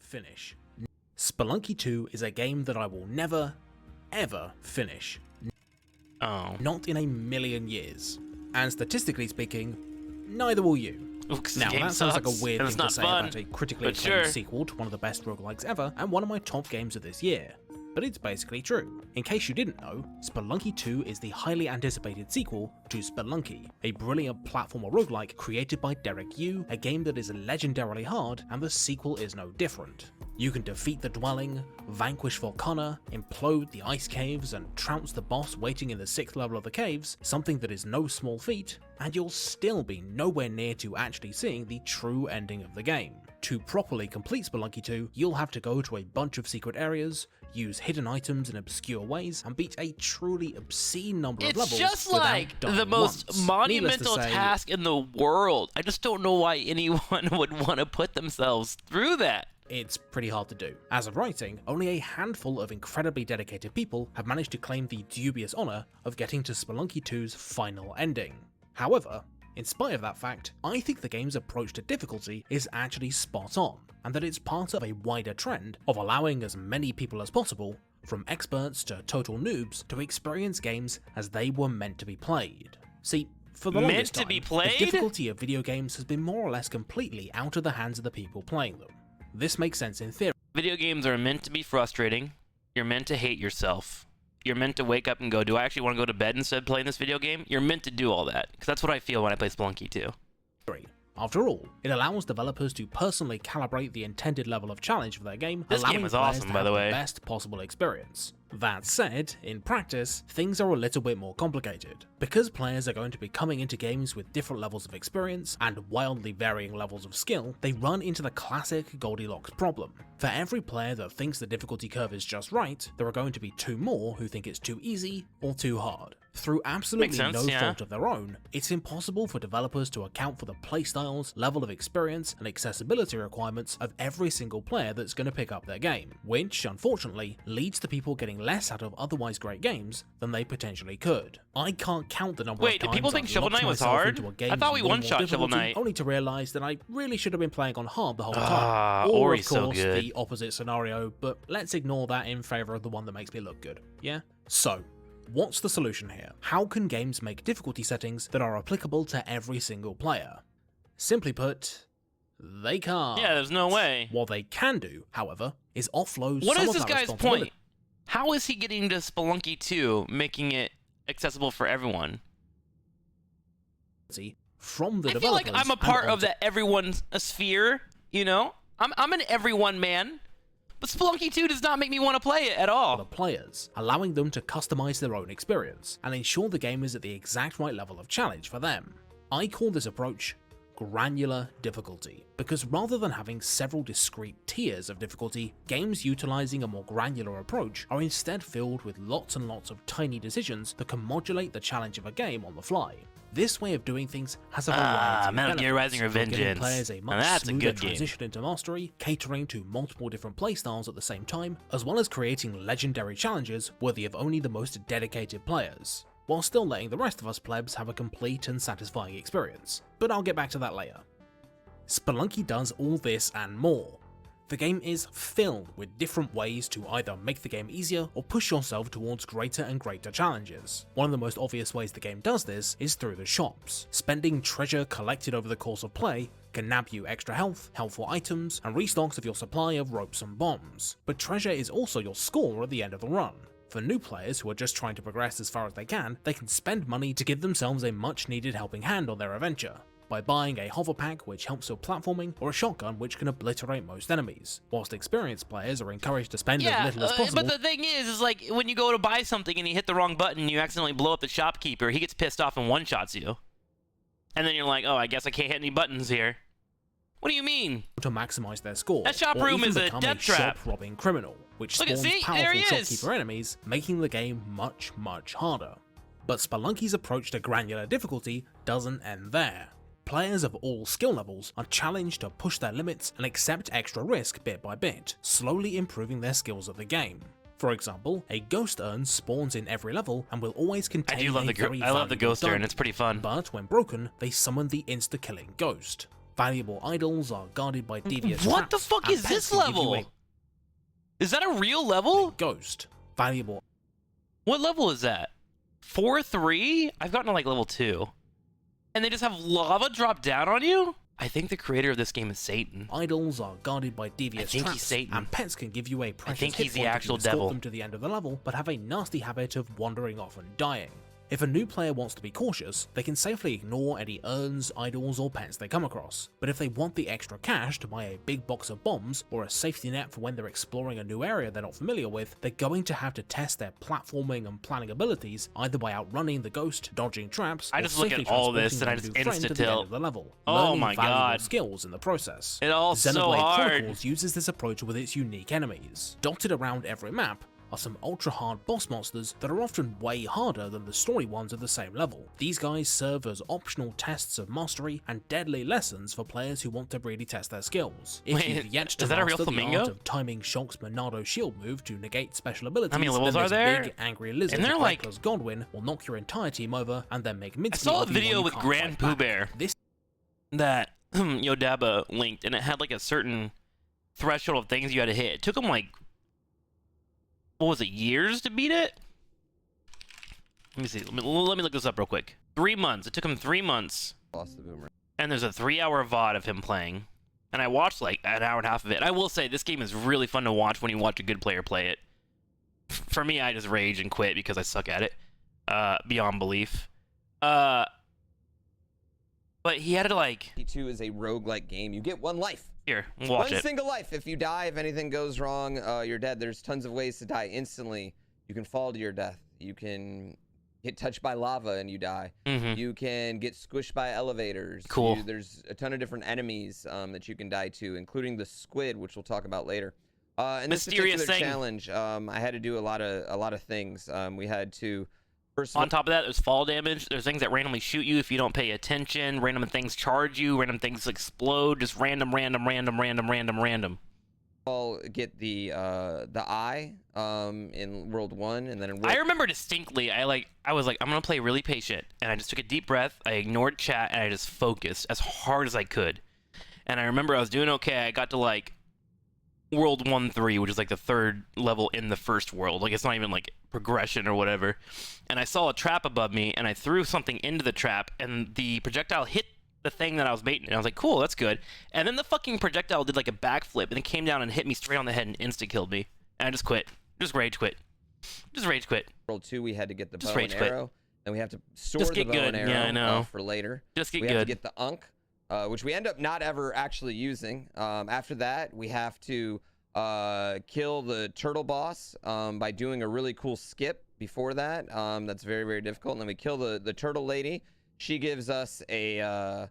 finish. Spelunky 2 is a game that I will never, ever finish. Oh. Not in a million years. And statistically speaking, neither will you. Now, that sounds like a weird thing to say about a critically acclaimed sequel to one of the best roguelikes ever and one of my top games of this year. But it's basically true. In case you didn't know, Spelunky 2 is the highly anticipated sequel to Spelunky, a brilliant platformer roguelike created by Derek Yu, a game that is legendarily hard, and the sequel is no different. You can defeat the Dwelling, vanquish Volcana, implode the ice caves, and trounce the boss waiting in the 6th level of the caves, something that is no small feat, and you'll still be nowhere near to actually seeing the true ending of the game. To properly complete Spelunky 2, you'll have to go to a bunch of secret areas, use hidden items in obscure ways, and beat a truly obscene number of levels. It's just like the most monumental task in the world. I just don't know why anyone would want to put themselves through that. It's pretty hard to do. As of writing, only a handful of incredibly dedicated people have managed to claim the dubious honor of getting to Spelunky 2's final ending. However, in spite of that fact, I think the game's approach to difficulty is actually spot on, and that it's part of a wider trend of allowing as many people as possible, from experts to total noobs, to experience games as they were meant to be played. See, for the longest time, the difficulty of video games has been more or less completely out of the hands of the people playing them. This makes sense in theory. Video games are meant to be frustrating. You're meant to hate yourself. You're meant to wake up and go, do I actually want to go to bed instead of playing this video game? You're meant to do all that, because that's what I feel when I play Spelunky 2. After all, it allows developers to personally calibrate the intended level of challenge for their game, this allowing game is players awesome, to by have the way. the best possible experience. That said, in practice, things are a little bit more complicated. Because players are going to be coming into games with different levels of experience and wildly varying levels of skill, they run into the classic Goldilocks problem. For every player that thinks the difficulty curve is just right, there are going to be 2 more who think it's too easy or too hard. Through absolutely no fault of their own, it's impossible for developers to account for the playstyles, level of experience, and accessibility requirements of every single player that's going to pick up their game, which, unfortunately, leads to people getting less out of otherwise great games than they potentially could. I can't count the number of times do people think Shovel Knight was hard? I thought we one-shot Shovel Knight. Only to realize that I really should have been playing on hard the whole time. Or, of course, the opposite scenario, but let's ignore that in favor of the one that makes me look good. Yeah? So, what's the solution here? How can games make difficulty settings that are applicable to every single player? Simply put, they can't. Yeah, there's no way. What they can do, however, is offload What some is of this that guy's point? How is he getting to Spelunky 2, making it accessible for everyone? From the I feel like I'm a part of that everyone sphere, you know? I'm an everyone man. But Spelunky 2 does not make me want to play it at all. The players, allowing them to customize their own experience and ensure the game is at the exact right level of challenge for them. I call this approach granular difficulty, because rather than having several discrete tiers of difficulty, games utilizing a more granular approach are instead filled with lots and lots of tiny decisions that can modulate the challenge of a game on the fly. This way of doing things has a variety of Metal Gear Rising giving Revengeance. players a much That's a smoother good game. transition into mastery, catering to multiple different playstyles at the same time, as well as creating legendary challenges worthy of only the most dedicated players, while still letting the rest of us plebs have a complete and satisfying experience. But I'll get back to that later. Spelunky does all this and more. The game is filled with different ways to either make the game easier or push yourself towards greater and greater challenges. One of the most obvious ways the game does this is through the shops. Spending treasure collected over the course of play can nab you extra health, helpful items, and restocks of your supply of ropes and bombs. But treasure is also your score at the end of the run. For new players who are just trying to progress as far as they can spend money to give themselves a much needed helping hand on their adventure, by buying a hover pack which helps with platforming, or a shotgun which can obliterate most enemies, whilst experienced players are encouraged to spend as little as possible. But the thing is like, when you go to buy something and you hit the wrong button and you accidentally blow up the shopkeeper, he gets pissed off and one-shots you. And then you're like, oh, I guess I can't hit any buttons here. What do you mean? To maximize their score. That shop room is a death trap. Shop-robbing criminal, which spawns powerful shopkeeper enemies, making the game much, much harder. But Spelunky's approach to granular difficulty doesn't end there. Players of all skill levels are challenged to push their limits and accept extra risk bit by bit, slowly improving their skills at the game. For example, a ghost urn spawns in every level and will always contain I love the ghost urn, it's pretty fun. But when broken, they summon the insta-killing ghost. Valuable idols are guarded by devious What the traps, fuck and is pets this can give you level? Is that a real level? a ghost. Valuable. What level is that? 4-3? I've gotten to like level 2. And they just have lava drop down on you? I think the creator of this game is Satan. Idols are guarded by devious think traps, he's Satan. and pets can give you a precious think hit he's the point if actual you escort devil. them to the end of the level, but have a nasty habit of wandering off and dying. If a new player wants to be cautious, they can safely ignore any urns, idols, or pets they come across. But if they want the extra cash to buy a big box of bombs, or a safety net for when they're exploring a new area they're not familiar with, they're going to have to test their platforming and planning abilities either by outrunning the ghost, dodging traps, I or just look safely at all transporting this and I their just new friend to the end insta-tilt. of the level, Oh learning my valuable God. skills in the process. It all so Xenoblade hard. Chronicles uses this approach with its unique enemies. Dotted around every map are some ultra-hard boss monsters that are often way harder than the story ones of the same level. These guys serve as optional tests of mastery and deadly lessons for players who want to really test their skills. If Wait, you've yet to is that a real master the flamingo? art of timing Shock's Monado shield move to negate special abilities, How many levels then are this there? big angry lizard And they're with like- reckless Godwin will knock your entire team over and then make I mincemeat saw a of you when video you with can't Grand fight Pooh back. Bear This that Yodaba linked, and it had like a certain threshold of things you had to hit. It took him like, what was it, years to beat it? Let me see. Let me look this up real quick. 3 months. It took him 3 months. Lost the boomerang. And there's a 3-hour VOD of him playing. And I watched like an hour and a half of it. I will say this game is really fun to watch when you watch a good player play it. For me, I just rage and quit because I suck at it. Beyond belief. But he had to like... P2 is a roguelike game. You get one life. Here, watch One it. single life. If you die, if anything goes wrong, you're dead. There's tons of ways to die instantly. You can fall to your death. You can get touched by lava and you die. Mm-hmm. You can get squished by elevators. Cool. There's a ton of different enemies that you can die to, including the squid, which we'll talk about later. In this Mysterious particular thing. challenge, I had to do a lot of things. We had to first of On all, top of that, there's fall damage. There's things that randomly shoot you if you don't pay attention. Random things charge you. Random things explode. Just random. get the eye in World 1, and then in World I remember distinctly, I was like, I'm gonna play really patient, and I just took a deep breath. I ignored chat, and I just focused as hard as I could. And I remember I was doing okay. I got to like World 1-3, which is like the 3rd level in the first world. Like it's not even like progression or whatever. And I saw a trap above me, and I threw something into the trap, and the projectile hit the thing that I was baiting. And I was like, cool, that's good. And then the fucking projectile did like a backflip, and it came down and hit me straight on the head and insta-killed me. And I just quit. Just rage quit. Just rage quit. World 2, we had to get the Just bow and rage quit. arrow, and we have to store Just the get bow good. and arrow Yeah, I know. for later. Just get We have to good. get the Unk, which we end up not ever actually using. After that, we have to kill the turtle boss by doing a really cool skip before that. That's very, very difficult. And then we kill the turtle lady. She gives us a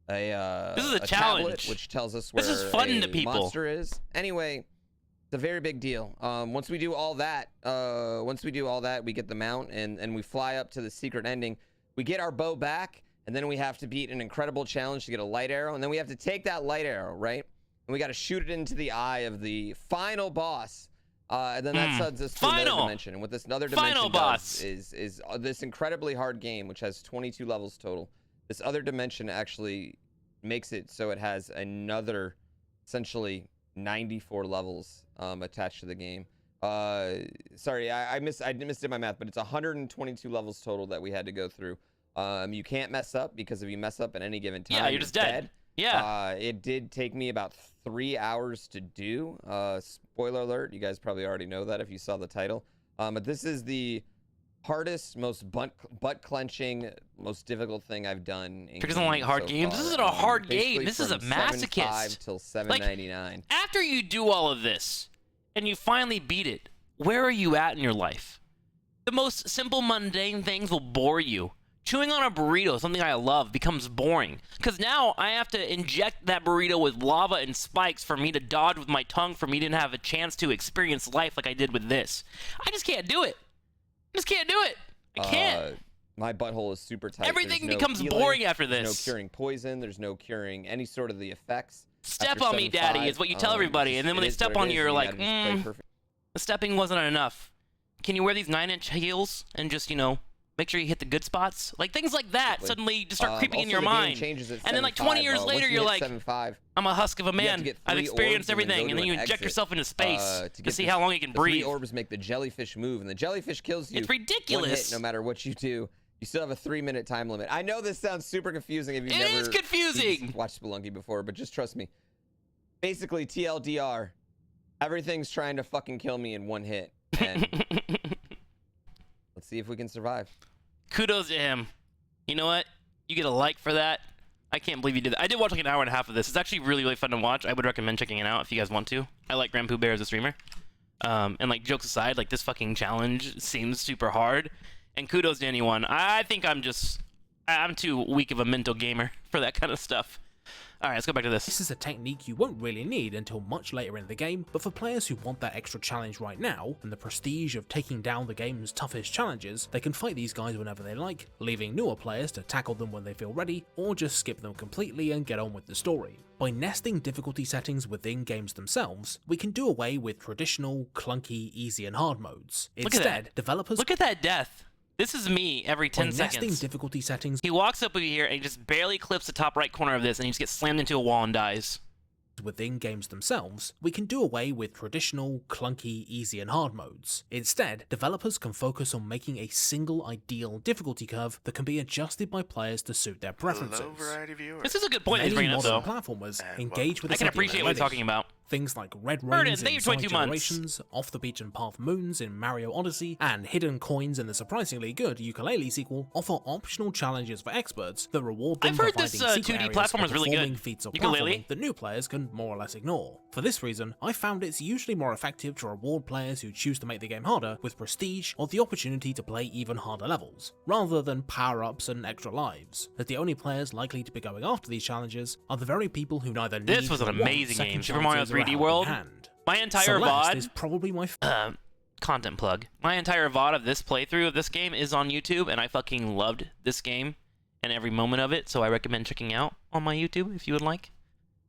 This is a tablet, challenge. which tells us where This is fun a to people. monster is. Anyway, it's a very big deal. Once we do all that, we get the mount and we fly up to the secret ending. We get our bow back, and then we have to beat an incredible challenge to get a light arrow, and then we have to take that light arrow, right? And we got to shoot it into the eye of the final boss. And then that sends us to another dimension. And what this other dimension does is this incredibly hard game, which has 22 levels total. This other dimension actually makes it so it has another, essentially 94 levels attached to the game. Sorry, I misdid my math, but it's 122 levels total that we had to go through. You can't mess up, because if you mess up at any given time, Yeah, you're just dead. Yeah. It did take me about 3 hours to do. Spoiler alert, you guys probably already know that if you saw the title. But this is the hardest, most butt-clenching, most difficult thing I've done. Trik doesn't like hard games. This isn't a hard game. This is a from masochist. 7.5 till 7.99. After you do all of this, and you finally beat it, where are you at in your life? The most simple, mundane things will bore you. Chewing on a burrito, something I love, becomes boring. Because now I have to inject that burrito with lava and spikes for me to dodge with my tongue, for me to have a chance to experience life like I did with this. I just can't do it. I just can't do it. I can't. My butthole is super tight. Everything There's no becomes healing, boring after There's this. no curing poison. There's no curing any sort of the effects. Step After on me, 7.5, daddy, is what you tell everybody. And then when it they is step what on it you, is, you're and like, gotta just play perfect. the stepping wasn't enough. Can you wear these 9-inch heels and just, you know, Make sure you hit the good spots. Like things like that suddenly just start creeping in also your the game mind. changes at And then like 7.5. 20 years Once later, you you're hit like, 7.5, I'm a husk of a you have to man. get I've 3 experienced orbs and then everything. go And to then you an inject exit, yourself into space to to see this- how long you can the 3 breathe. orbs make the jellyfish move, and the jellyfish kills you. It's One ridiculous. hit, no matter what you do. You still have a 3-minute time limit. I know this sounds super confusing if you've It never is confusing. watched Spelunky before, but just trust me. Basically, TLDR, everything's trying to fucking kill me in 1 hit. And let's see if we can survive. Kudos to him. You know what? You get a like for that. I can't believe you did that. I did watch like an hour and a half of this. It's actually really, really fun to watch. I would recommend checking it out if you guys want to. I like Grand Pooh Bear as a streamer. And like jokes aside, like this fucking challenge seems super hard. And kudos to anyone. I think I'm too weak of a mental gamer for that kind of stuff. Alright, let's go back to this. This is a technique you won't really need until much later in the game, but for players who want that extra challenge right now, and the prestige of taking down the game's toughest challenges, they can fight these guys whenever they like, leaving newer players to tackle them when they feel ready, or just skip them completely and get on with the story. By nesting difficulty settings within games themselves, we can do away with traditional, clunky, easy and hard modes. Instead, developers Look at that death. This is me every 10 by nesting seconds. difficulty settings He walks up over here and he just barely clips the top right corner of this and he just gets slammed into a wall and dies. within games themselves, we can do away with traditional, clunky, easy and hard modes. Instead, developers can focus on making a single ideal difficulty curve that can be adjusted by players to suit their preferences. Hello, variety viewer. This is a good point he's Many bringing up, modern though. platformers And engage with I this can idea appreciate what he's already. talking about. Things like red Burden, rains thank in you, Sonic 22 months. Generations, off the beaten path moons in Mario Odyssey, and hidden coins in the surprisingly good Ukulele sequel offer optional challenges for experts that reward them I've for heard this, finding secret 2D areas platformer or is really good. performing feats of Ukulele? platforming that new players can more or less ignore. For this reason, I found it's usually more effective to reward players who choose to make the game harder with prestige or the opportunity to play even harder levels, rather than power-ups and extra lives, as the only players likely to be going after these challenges are the very people who neither need This was an nor want amazing second game. Super Mario chances or a 3D helping World. hand. My entire Celeste VOD... is probably my content plug. My entire VOD of this playthrough of this game is on YouTube, and I fucking loved this game and every moment of it, so I recommend checking out on my YouTube if you would like.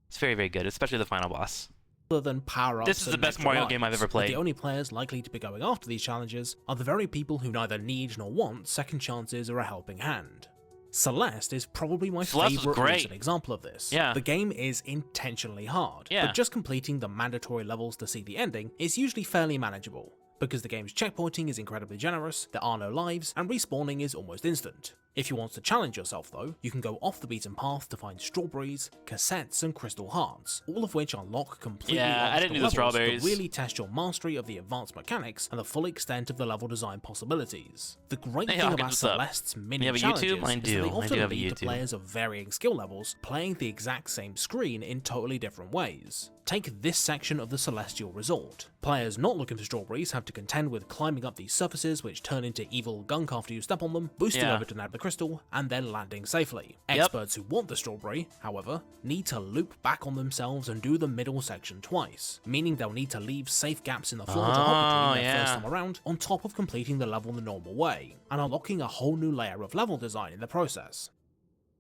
It's very, very good, especially the final boss. Other than power-ups This is the and best extra Mario lives, game I've ever but played. The only players likely to be going after these challenges are the very people who neither need nor want second chances or a helping hand. Celeste is probably my Celeste was favourite great. recent example of this. Yeah. The game is intentionally hard, Yeah. but just completing the mandatory levels to see the ending is usually fairly manageable, because the game's checkpointing is incredibly generous, there are no lives, and respawning is almost instant. If you want to challenge yourself though, you can go off the beaten path to find strawberries, cassettes, and crystal hearts, all of which unlock completely Yeah, I didn't do the levels strawberries. that really test your mastery of the advanced mechanics and the full extent of the level design possibilities. The great Hey, thing Hawkins, about what's up? Celeste's mini You have a challenges YouTube? I is that do. they I often do have a lead YouTube. to players of varying skill levels playing the exact same screen in totally different ways. Take this section of the Celestial Resort. Players not looking for strawberries have to contend with climbing up these surfaces which turn into evil gunk after you step on them, boosting Yeah. over to nab the crystal, and then landing safely. Yep. Experts who want the strawberry, however, need to loop back on themselves and do the middle section twice, meaning they'll need to leave safe gaps in the floor to hop between their first yeah. time around, on top of completing the level the normal way, and unlocking a whole new layer of level design in the process.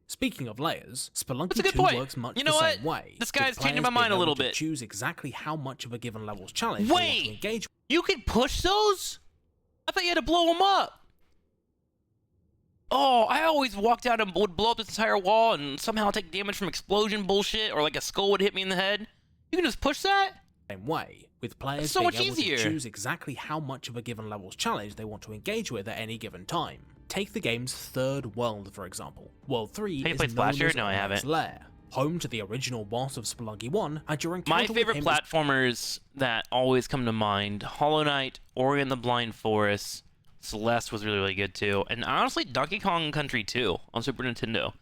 Speaking of layers, Spelunky That's a good 2 point. works much You know the what? same way. This with guy's changing players my mind being a little able to bit. choose exactly how much of a given level's challenge they want to Wait! engage You could push those? I thought you had to blow them up. Oh, I always walked out and would blow up this entire wall and somehow take damage from explosion bullshit, or like a skull would hit me in the head. You can just push that? same way, with players That's so being much able easier. to choose exactly how much of a given level's challenge they want to engage with at any given time. Take the game's third world, for example. World 3 Have you is played known Splasher? as No, I haven't. Lair, home to the original boss of Spelunky 1, and your encounter My with favorite him is platformers that always come to mind, Hollow Knight, Ori and the Blind Forest, Celeste was really, really good too, and honestly, Donkey Kong Country 2 on Super Nintendo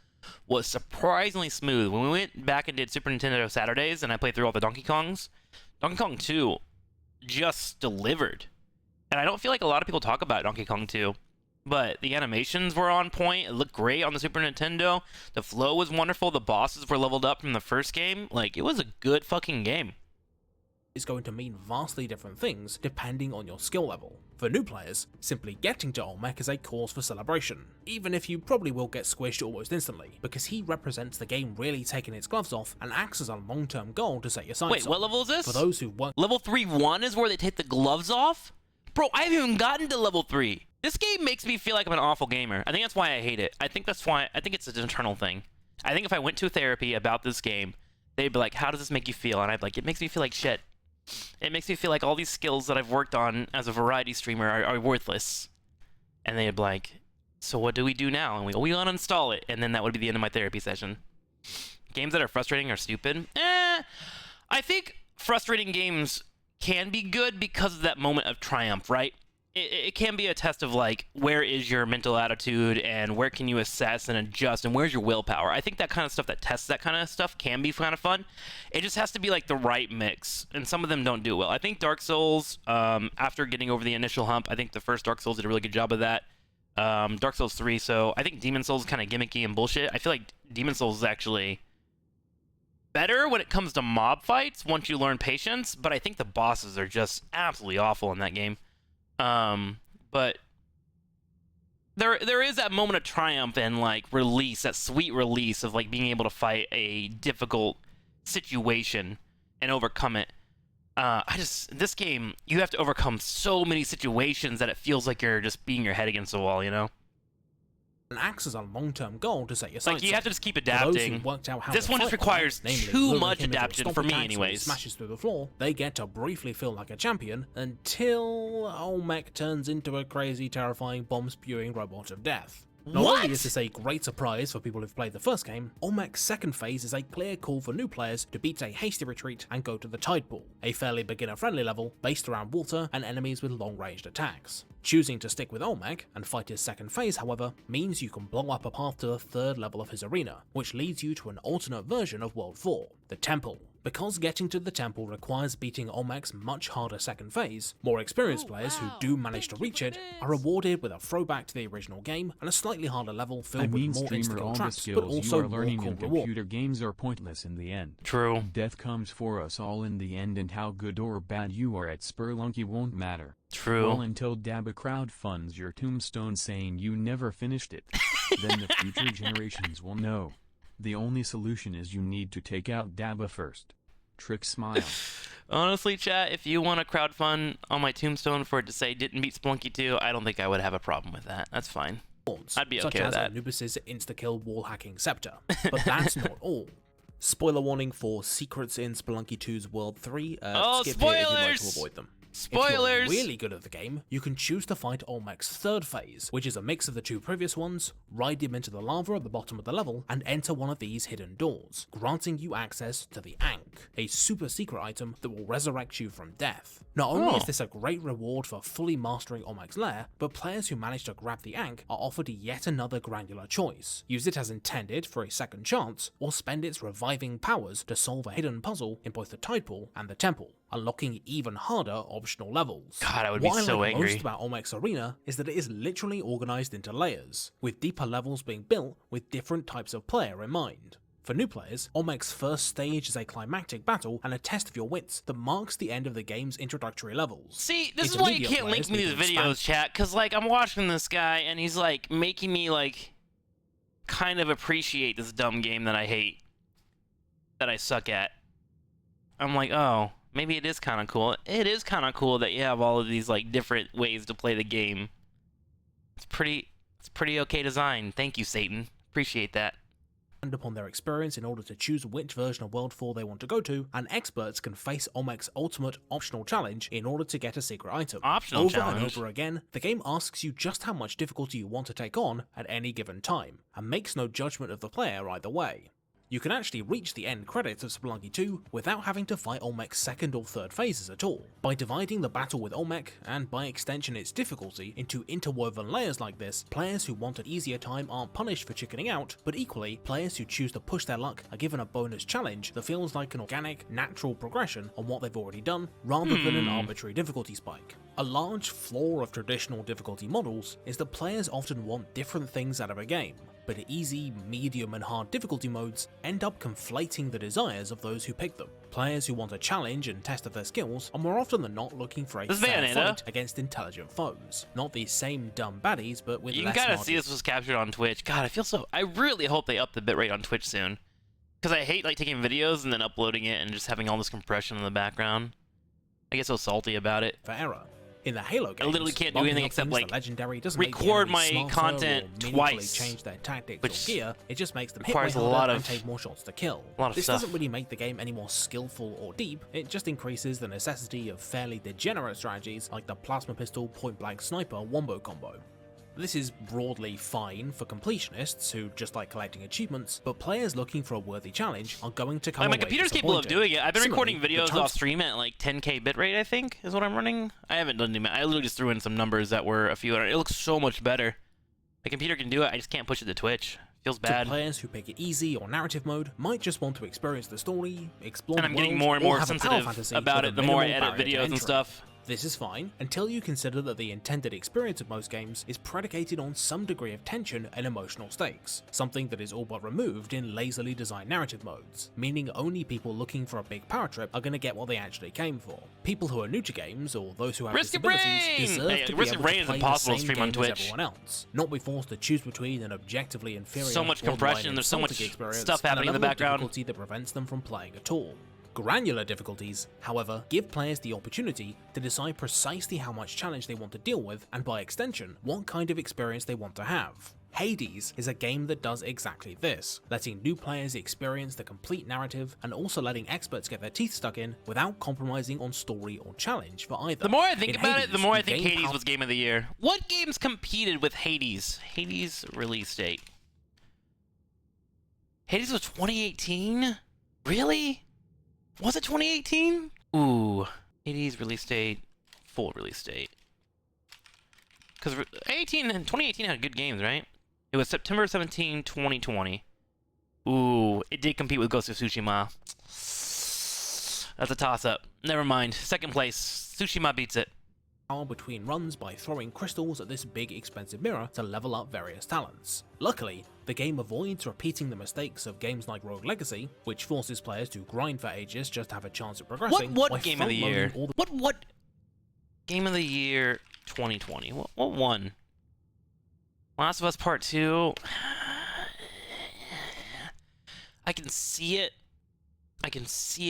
was surprisingly smooth. When we went back and did Super Nintendo Saturdays and I played through all the Donkey Kongs, Donkey Kong 2 just delivered. And I don't feel like a lot of people talk about Donkey Kong 2, but the animations were on point. It looked great on the Super Nintendo. The flow was wonderful. The bosses were leveled up from the first game. Like, it was a good fucking game. is going to mean vastly different things depending on your skill level. For new players, simply getting to Olmec is a cause for celebration, even if you probably will get squished almost instantly, because he represents the game really taking its gloves off and acts as a long-term goal to set your sights Wait, on. what level is this? For those who weren't Level 3-1 is where they take the gloves off? Bro, I haven't even gotten to level 3. This game makes me feel like I'm an awful gamer. I think that's why I hate it. I think that's why. I think it's an internal thing. I think if I went to therapy about this game, they'd be like, "How does this make you feel?" And I'd be like, "It makes me feel like shit. It makes me feel like all these skills that I've worked on as a variety streamer are worthless." And they'd be like, "So what do we do now?" And we uninstall it, and then that would be the end of my therapy session. Games that are frustrating are stupid. I think frustrating games can be good because of that moment of triumph, right? It can be a test of, like, where is your mental attitude and where can you assess and adjust and where's your willpower. I think that kind of stuff that tests that kind of stuff can be kind of fun. It just has to be, like, the right mix, and some of them don't do well. I think Dark Souls, after getting over the initial hump, I think the first Dark Souls did a really good job of that. Dark Souls 3, so I think Demon Souls is kind of gimmicky and bullshit. I feel like Demon Souls is actually better when it comes to mob fights once you learn patience, but I think the bosses are just absolutely awful in that game. But there is that moment of triumph and, like, release, that sweet release of, like, being able to fight a difficult situation and overcome it. This game, you have to overcome so many situations that it feels like you're just beating your head against the wall, you know? And acts as a long-term goal to set your sights Like, you on. have to just keep For those who adapting. worked out how This to one just fight requires namely too luring much him into a adaptation stomp for me attack so he anyways. smashes through the floor, they get to briefly feel like a champion until Olmec turns into a crazy, terrifying, bomb-spewing robot of death. Not What? only is this a great surprise for people who've played the first game, Olmec's second phase is a clear call for new players to beat a hasty retreat and go to the Tide Pool, a fairly beginner-friendly level based around water and enemies with long-ranged attacks. Choosing to stick with Olmec and fight his second phase, however, means you can blow up a path to the third level of his arena, which leads you to an alternate version of World 4, the Temple. Because getting to the temple requires beating Olmec's much harder second phase, more experienced players who do manage to reach it are rewarded with a throwback to the original game and a slightly harder level filled with more streamer, all insta-kill the traps, but skills also you are more learning cool in rewards. computer games are pointless in the end. True. Death comes for us all in the end, and how good or bad you are at Spelunky won't matter. True. Well, until Dabba crowdfunds your tombstone saying you never finished it. Then the future generations will know. The only solution is you need to take out Dabba first. TrikSlyr. Honestly, chat, if you want to crowdfund on my tombstone for it to say didn't beat Spelunky 2, I don't think I would have a problem with that. That's fine. I'd be such okay with as that. Anubis's insta-kill wall-hacking scepter. But that's not all. Spoiler warning for secrets in Spelunky 2's World 3. Oh, skip here if you'd like to spoilers! avoid them. Spoilers! If you're really good at the game, you can choose to fight Olmec's third phase, which is a mix of the two previous ones, ride him into the lava at the bottom of the level, and enter one of these hidden doors, granting you access to the Ankh, a super secret item that will resurrect you from death. Not only is this a great reward for fully mastering Olmec's lair, but players who manage to grab the Ankh are offered yet another granular choice. Use it as intended for a second chance, or spend its reviving powers to solve a hidden puzzle in both the Tide Pool and the Temple, unlocking even harder optional levels. God, I would be What so I like angry. most about Olmec's arena is that it is literally organized into layers, with deeper levels being built with different types of player in mind. For new players, Olmec's first stage is a climactic battle and a test of your wits that marks the end of the game's introductory levels. See, this is why you Intermediate can't link players me need these to expand- videos, chat, because, like, I'm watching this guy, and he's, like, making me, like, kind of appreciate this dumb game that I hate, that I suck at. I'm like, oh, maybe it is kind of cool. It is kind of cool that you have all of these, like, different ways to play the game. It's pretty okay design. Thank you, Satan. Appreciate that. upon their experience in order to choose which version of World 4 they want to go to, and experts can face Olmec's ultimate optional challenge in order to get a secret item. Optional over challenge? and over again, the game asks you just how much difficulty you want to take on at any given time, and makes no judgment of the player either way. You can actually reach the end credits of Spelunky 2 without having to fight Olmec's second or third phases at all. By dividing the battle with Olmec, and by extension its difficulty, into interwoven layers like this, players who want an easier time aren't punished for chickening out, but equally, players who choose to push their luck are given a bonus challenge that feels like an organic, natural progression on what they've already done, rather than an arbitrary difficulty spike. A large flaw of traditional difficulty models is that players often want different things out of a game, but easy, medium, and hard difficulty modes end up conflating the desires of those who pick them. Players who want a challenge and test of their skills are more often than not looking for a This fair Bayonetta. fight against intelligent foes. Not these same dumb baddies, but with You can less kind of see margin. this was captured on Twitch. God, I really hope they up the bitrate on Twitch soon. Because I hate, like, taking videos and then uploading it and just having all this compression in the background. I get so salty about it. For error. In the Halo games, I literally can't do bumping anything up except things like to legendary doesn't record make the my enemy smarter content or meaningfully twice, change their tactics which or gear. It just makes them hit requires way a harder lot and of- take more shots to kill. a lot of This stuff. doesn't really make the game any more skillful or deep. It just increases the necessity of fairly degenerate strategies like the plasma pistol point blank sniper wombo combo. This is broadly fine for completionists who just like collecting achievements, but players looking for a worthy challenge are going to come Like, my away computer's capable of disappointed. doing it. I've been Similarly, recording the videos total- off stream at like 10K bitrate, I think, is what I'm running. I haven't done any. I literally just threw in some numbers that were a few. It looks so much better. My computer can do it. I just can't push it to Twitch. Feels To bad. players who pick it easy or narrative mode might just want to experience the story, explore And the I'm getting world, more and or more have a power sensitive fantasy about with it a the more I minimal edit barrier to videos and entry. stuff. This is fine until you consider that the intended experience of most games is predicated on some degree of tension and emotional stakes, something that is all but removed in lazily designed narrative modes, meaning only people looking for a big power trip are going to get what they actually came for. People who are new to games or those who have Risk your disabilities brain! deserve Hey, to be Risk able your Brain to is play impossible the to same stream on game as Twitch. everyone else, not be forced to choose between an objectively inferior So much borderline compression, there's so insulting much experience stuff and a happening in the level of background. difficulty that prevents them from playing at all. Granular difficulties, however, give players the opportunity to decide precisely how much challenge they want to deal with, and by extension, what kind of experience they want to have. Hades is a game that does exactly this, letting new players experience the complete narrative and also letting experts get their teeth stuck in without compromising on story or challenge for either. The more I think In about it, the more I you think gain Hades power- was Game of the Year. What games competed with Hades? Hades release date. Hades was 2018? Really? Was it 2018? Ooh. Hades release date, full release date. Because 2018 had good games, right? It was September 17, 2020. Ooh, it did compete with Ghost of Tsushima. That's a toss-up. Never mind. Second place. Tsushima beats it. Power between runs by throwing crystals at this big expensive mirror to level up various talents. Luckily, the game avoids repeating the mistakes of games like Rogue Legacy, which forces players to grind for ages just to have a chance at progressing. What by game of the year? front-loading all What game of the year 2020? What won? Last of Us Part 2. I can see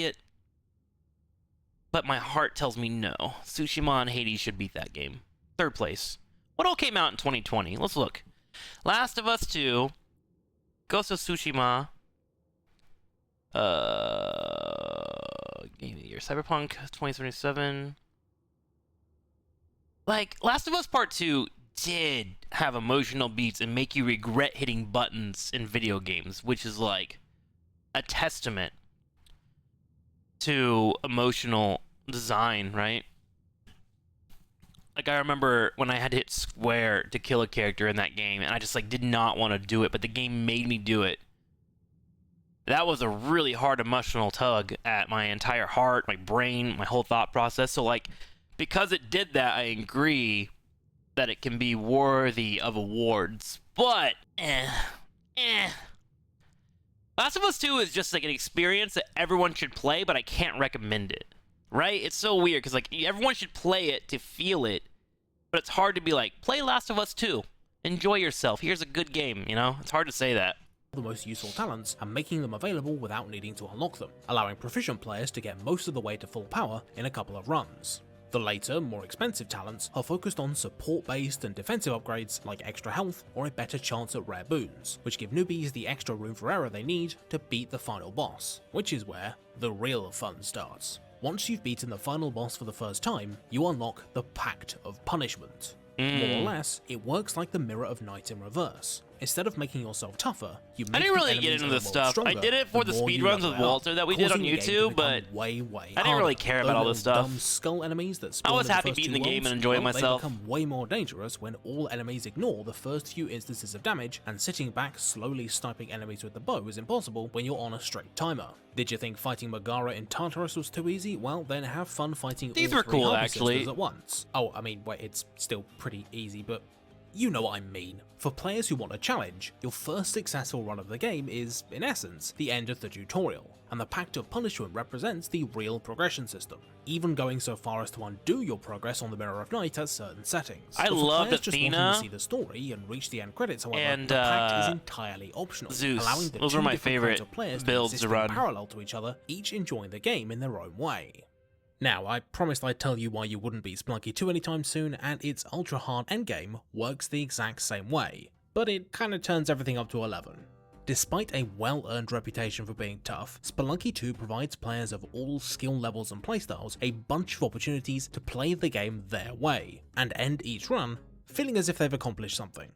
it. But my heart tells me no. Tsushima and Hades should beat that game. Third place. What all came out in 2020? Let's look. Last of Us 2. Ghost of Tsushima. Game of the year. Cyberpunk 2077. Like, Last of Us Part 2 did have emotional beats and make you regret hitting buttons in video games, which is like a testament to emotional design, right? Like, I remember when I had to hit square to kill a character in that game, and I just like did not want to do it, but the game made me do it. That was a really hard emotional tug at my entire heart, my brain, my whole thought process. So like, because it did that, I agree that it can be worthy of awards. But Last of Us 2 is just like an experience that everyone should play, but I can't recommend it. Right? It's so weird because like everyone should play it to feel it, but it's hard to be like, play Last of Us 2. Enjoy yourself. Here's a good game, you know? It's hard to say that. the most useful talents and making them available without needing to unlock them, allowing proficient players to get most of the way to full power in a couple of runs. The later, more expensive talents are focused on support-based and defensive upgrades like extra health or a better chance at rare boons, which give newbies the extra room for error they need to beat the final boss, which is where the real fun starts. Once you've beaten the final boss for the first time, you unlock the Pact of Punishment. More or less, it works like the Mirror of Night in reverse. Instead of making yourself tougher, you make I didn't the really get enemies into in this the world stuff. I stronger did it for the more you speedruns level with up, Walter that we did on causing the game to YouTube, become but way I didn't really harder. care about Those all this little stuff. Dumb skull enemies that I spawn was in the happy first beating two the game worlds, and enjoying well, myself. They become way more dangerous when all enemies ignore the first few instances of damage, and sitting back slowly sniping enemies with the bow is impossible when you're on a strict timer. Did you think fighting Megara in Tartarus was too easy? Well, then have fun fighting These all were three cool, Harvey actually. Sisters at once. Oh, I mean, wait, it's still pretty easy, but you know what I mean. For players who want a challenge, your first successful run of the game is, in essence, the end of the tutorial, and the Pact of Punishment represents the real progression system, even going so far as to undo your progress on the Mirror of Night at certain settings. I But for loved players just wanting Athena to see the story and reach the end credits, however, and, the Pact is entirely optional, Zeus. allowing the Those two were my different favorite kinds of players builds to to exist in run. parallel to each other, each enjoying the game in their own way. Now, I promised I'd tell you why you wouldn't beat Spelunky 2 anytime soon, and its ultra-hard endgame works the exact same way, but it kinda turns everything up to 11. Despite a well-earned reputation for being tough, Spelunky 2 provides players of all skill levels and playstyles a bunch of opportunities to play the game their way, and end each run feeling as if they've accomplished something.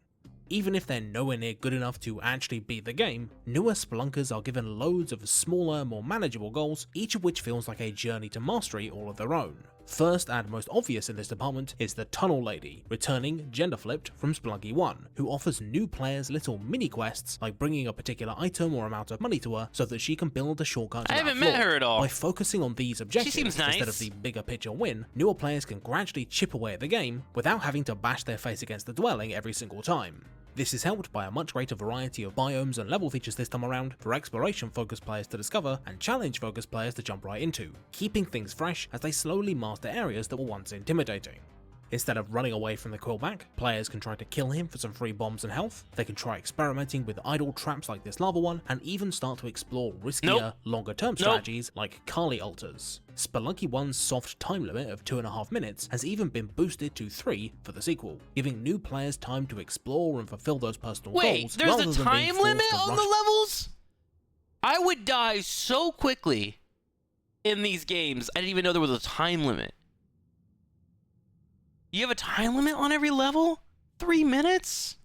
Even if they're nowhere near good enough to actually beat the game, newer Spelunkers are given loads of smaller, more manageable goals, each of which feels like a journey to mastery all of their own. First and most obvious in this department is the Tunnel Lady, returning gender-flipped from Spelunky 1, who offers new players little mini-quests like bringing a particular item or amount of money to her so that she can build a shortcut to I that haven't floor. met her at all. By focusing on these objectives seems nice. instead of the bigger picture win, newer players can gradually chip away at the game without having to bash their face against the dwelling every single time. This is helped by a much greater variety of biomes and level features this time around for exploration-focused players to discover and challenge-focused players to jump right into, keeping things fresh as they slowly master areas that were once intimidating. Instead of running away from the Quillback, players can try to kill him for some free bombs and health, they can try experimenting with idle traps like this lava one, and even start to explore riskier, longer-term strategies like Kali altars. Spelunky 1's soft time limit of 2.5 minutes has even been boosted to 3 for the sequel, giving new players time to explore and fulfill those personal Wait, goals there's rather a than being time forced limit to on rush. the levels? I would die so quickly in these games. I didn't even know there was a time limit. You have a time limit on every level? 3 minutes?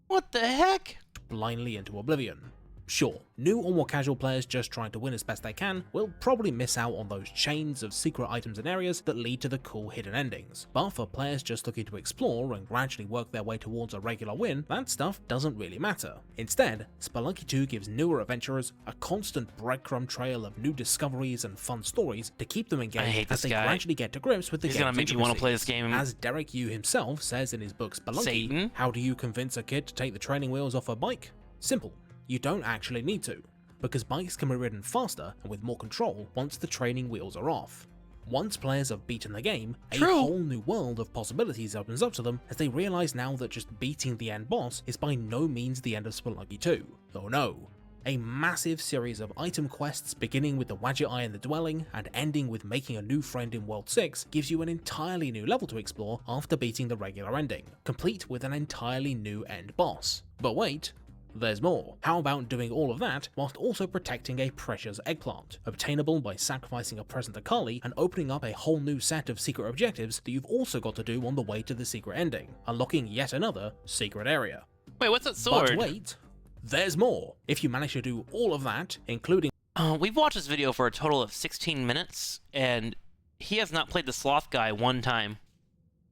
What the heck? Blindly into oblivion. Sure, new or more casual players just trying to win as best they can will probably miss out on those chains of secret items and areas that lead to the cool hidden endings, but for players just looking to explore and gradually work their way towards a regular win, that stuff doesn't really matter. Instead, Spelunky 2 gives newer adventurers a constant breadcrumb trail of new discoveries and fun stories to keep them engaged as they gradually get to grips with the game's He's gonna make me want to play this game. As Derek Yu himself says in his book Spelunky, Satan? How do you convince a kid to take the training wheels off a bike? Simple. You don't actually need to, because bikes can be ridden faster and with more control once the training wheels are off. Once players have beaten the game, a whole new world of possibilities opens up to them as they realize now that just beating the end boss is by no means the end of Spelunky 2. Oh no. A massive series of item quests beginning with the Wadget Eye in the dwelling and ending with making a new friend in World 6 gives you an entirely new level to explore after beating the regular ending, complete with an entirely new end boss. But wait, there's more. How about doing all of that whilst also protecting a precious eggplant, obtainable by sacrificing a present to Kali and opening up a whole new set of secret objectives that you've also got to do on the way to the secret ending, unlocking yet another secret area. Wait, what's that sword? But wait, there's more. If you manage to do all of that, including We've watched this video for a total of 16 minutes, and he has not played the sloth guy one time,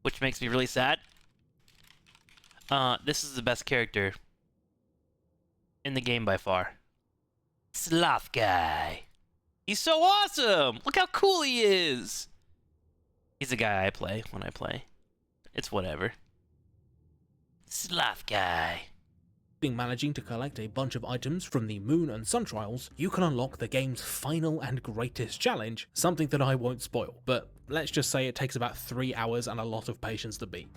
which makes me really sad. This is the best character in the game by far. Sloth guy. He's so awesome! Look how cool he is! He's the guy I play when I play. It's whatever. Sloth guy. managing to collect a bunch of items from the Moon and Sun trials, you can unlock the game's final and greatest challenge, something that I won't spoil, but let's just say it takes about 3 hours and a lot of patience to beat.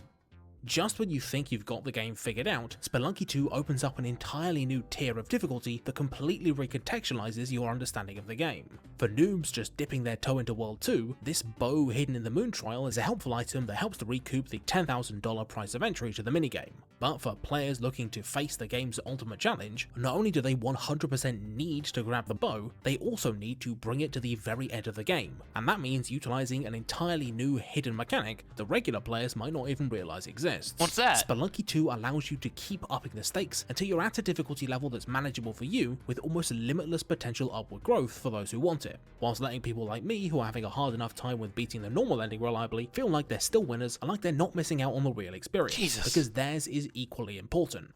Just when you think you've got the game figured out, Spelunky 2 opens up an entirely new tier of difficulty that completely recontextualizes your understanding of the game. For noobs just dipping their toe into World 2, this bow hidden in the Moon trial is a helpful item that helps to recoup the $10,000 price of entry to the minigame. But for players looking to face the game's ultimate challenge, not only do they 100% need to grab the bow, they also need to bring it to the very end of the game, and that means utilizing an entirely new hidden mechanic that regular players might not even realize exists. What's that? Spelunky 2 allows you to keep upping the stakes until you're at a difficulty level that's manageable for you, with almost limitless potential upward growth for those who want it, whilst letting people like me who are having a hard enough time with beating the normal ending reliably feel like they're still winners and like they're not missing out on the real experience, because theirs is equally important.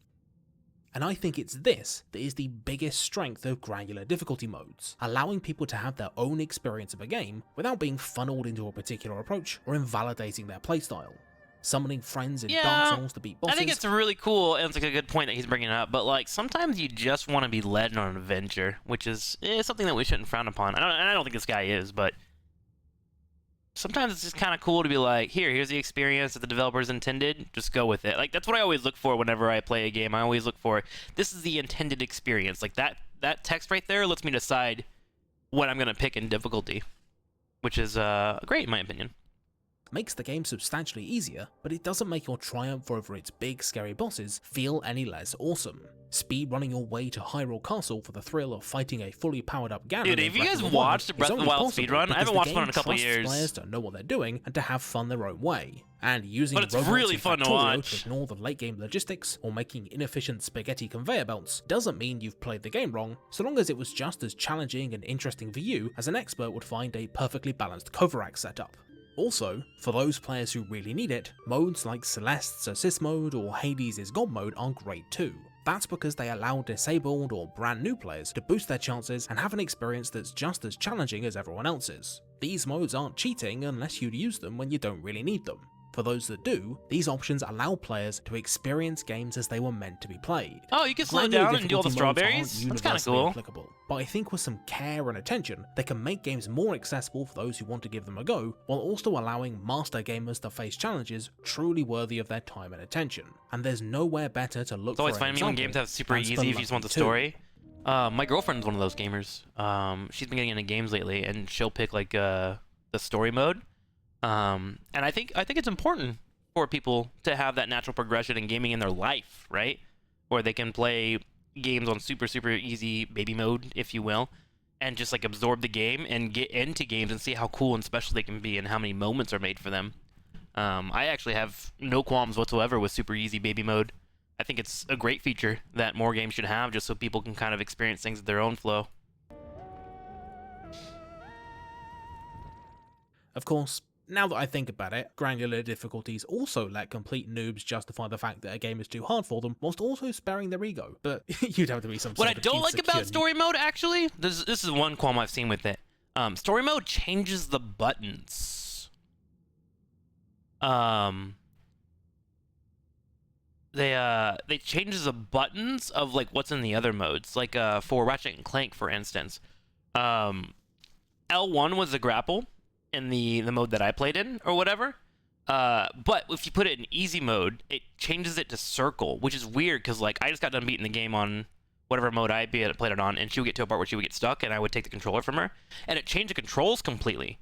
And I think it's this that is the biggest strength of granular difficulty modes, allowing people to have their own experience of a game without being funneled into a particular approach or invalidating their playstyle. Summoning friends in Dark Souls to beat bosses. I think it's really cool, and it's like a good point that he's bringing up, but like sometimes you just want to be led on an adventure, which is something that we shouldn't frown upon. I don't think this guy is, but sometimes it's just kind of cool to be like, here's the experience that the developers intended, just go with it. Like, that's what I always look for whenever I play a game. I always look for, this is the intended experience. Like, that text right there lets me decide what I'm going to pick in difficulty. which is great in my opinion. Makes the game substantially easier, but it doesn't make your triumph over its big scary bosses feel any less awesome. Speedrunning your way to Hyrule Castle for the thrill of fighting a fully powered up Ganon. Dude, have you guys watched the Breath of the Wild speedrun? I haven't watched one in a couple of years. Players to know what they're doing and to have fun their own way. And using but it's robots really in fun to Factorio watch. to ignore the late game logistics or making inefficient spaghetti conveyor belts doesn't mean you've played the game wrong, so long as it was just as challenging and interesting for you as an expert would find a perfectly balanced Kovarax setup. Also, for those players who really need it, modes like Celeste's Assist mode or Hades' God mode are great too. That's because they allow disabled or brand new players to boost their chances and have an experience that's just as challenging as everyone else's. These modes aren't cheating unless you'd use them when you don't really need them. For those that do, these options allow players to experience games as they were meant to be played. Oh, you can slow Granular down and do all the difficulty modes strawberries? aren't That's kind of universally cool. applicable, but I think with some care and attention, they can make games more accessible for those who want to give them a go, while also allowing master gamers to face challenges truly worthy of their time and attention. And there's nowhere better to look It's always for fun an to me when example games have super than easy if you just want the Spelunky 2. story. My girlfriend's one of those gamers. She's been getting into games lately, and she'll pick like the story mode. And I think it's important for people to have that natural progression in gaming in their life, right? Where they can play games on super easy baby mode, if you will, and just like absorb the game and get into games and see how cool and special they can be and how many moments are made for them. I actually have no qualms whatsoever with super easy baby mode. I think it's a great feature that more games should have, just so people can kind of experience things at their own flow. Of course, now that I think about it, granular difficulties also let complete noobs justify the fact that a game is too hard for them, whilst also sparing their ego. But you'd have to be some What I sort of don't like insecure about story mode, actually, this is one qualm I've seen with it. Story mode changes the buttons. They changes the buttons of like what's in the other modes. Like for Ratchet and Clank, for instance, L1 was the grapple in the mode that I played in or whatever. But if you put it in easy mode, it changes it to circle, which is weird because like I just got done beating the game on whatever mode I played it on, and she would get to a part where she would get stuck, and I would take the controller from her, and it changed the controls completely,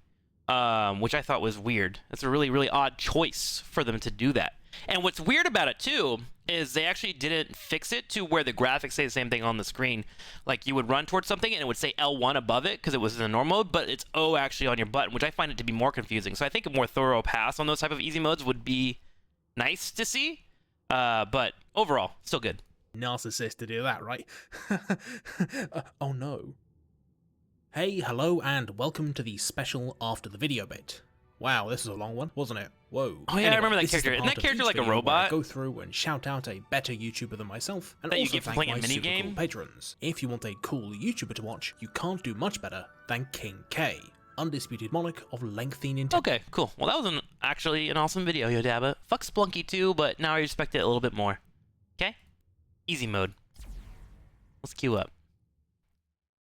which I thought was weird. It's a really odd choice for them to do that. And what's weird about it too is they actually didn't fix it to where the graphics say the same thing on the screen. Like you would run towards something and it would say L1 above it because it was in the normal mode, but it's O actually on your button, which I find it to be more confusing. So I think a more thorough pass on those type of easy modes would be nice to see. But overall, still good. narcissist to do that, right? Oh no. Hey, hello, and welcome to the special after the video bit. Wow, this is a long one, wasn't it? Whoa. Oh yeah, I remember that this is the character. Isn't part that of character each like a video where I robot? go through and shout out a better YouTuber than myself, and That you also get for thank playing a my mini super game? cool patrons. If you want a cool YouTuber to watch, you can't do much better than King K, undisputed monarch of lengthy Nintendo. Okay, cool. Well, that was actually an awesome video, Yo Dabba. Fuck Spelunky too, but now I respect it a little bit more. Okay? Easy mode. Let's queue up.